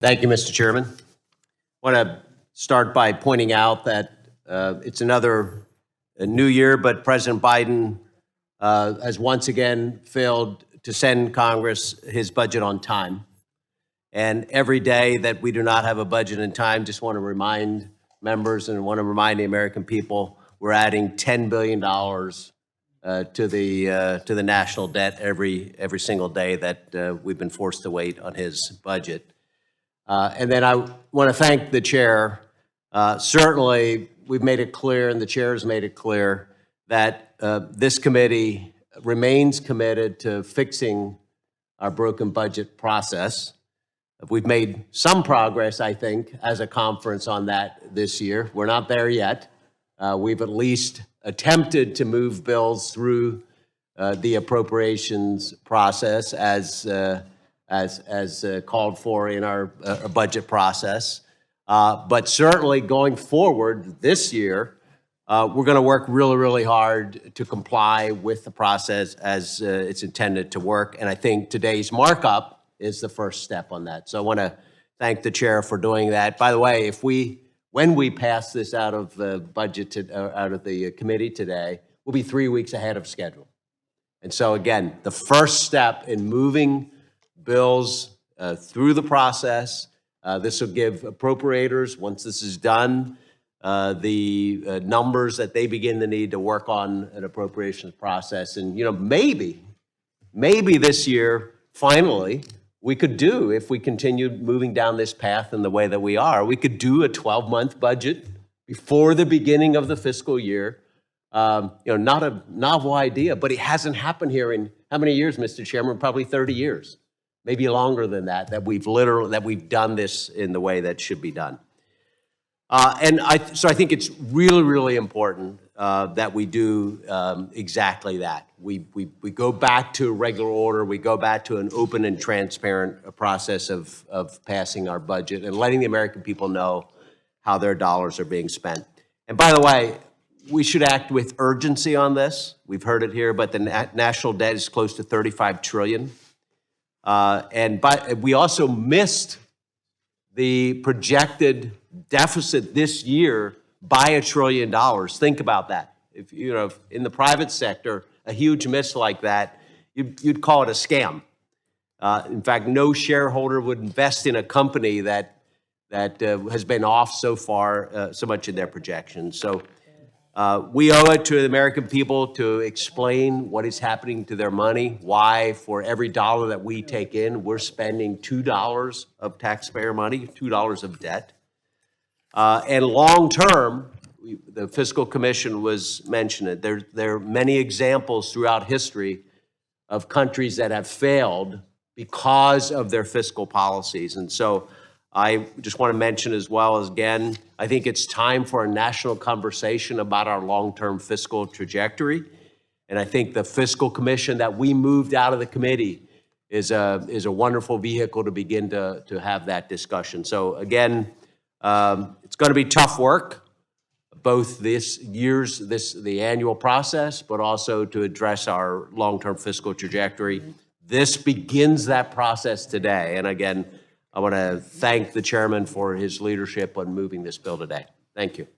Thank you, Mr. Chairman. I want to start by pointing out that it's another new year, but President Biden has once again failed to send Congress his budget on time. And every day that we do not have a budget in time, just want to remind members and want to remind the American people, we're adding $10 billion to the national debt every single day that we've been forced to wait on his budget. And then I want to thank the chair. Certainly, we've made it clear, and the chair has made it clear, that this committee remains committed to fixing our broken budget process. We've made some progress, I think, as a conference on that this year. We're not there yet. We've at least attempted to move bills through the appropriations process as called for in our budget process. But certainly going forward this year, we're going to work really, really hard to comply with the process as it's intended to work. And I think today's markup is the first step on that. So I want to thank the chair for doing that. By the way, when we pass this out of the budget, out of the committee today, we'll be 3 weeks ahead of schedule. And so again, the first step in moving bills through the process. This will give appropriators, once this is done, the numbers that they begin to need to work on an appropriations process. And, you know, maybe this year, finally, we could do, if we continued moving down this path in the way that we are, we could do a 12-month budget before the beginning of the fiscal year. You know, not a novel idea, but it hasn't happened here in how many years, Mr. Chairman? Probably 30 years. Maybe longer than that we've done this in the way that should be done. So I think it's really, really important that we do exactly that. We go back to regular order. We go back to an open and transparent process of passing our budget and letting the American people know how their dollars are being spent. And by the way, we should act with urgency on this. We've heard it here, but the national debt is close to $35 trillion. We also missed the projected deficit this year by $1 trillion. Think about that. If you know, in the private sector, a huge miss like that, you'd call it a scam. In fact, no shareholder would invest in a company that has been off so far, so much in their projections. So we owe it to the American people to explain what is happening to their money, why for every dollar that we take in, we're spending $2 of taxpayer money, $2 of debt. And long term, the Fiscal Commission was mentioned. There are many examples throughout history of countries that have failed because of their fiscal policies. And so I just want to mention as well as, again, I think it's time for a national conversation about our long-term fiscal trajectory. And I think the Fiscal Commission that we moved out of the committee is a wonderful vehicle to begin to have that discussion. So again, it's going to be tough work, both the annual process, but also to address our long-term fiscal trajectory. This begins that process today. And again, I want to thank the chairman for his leadership on moving this bill today. Thank you.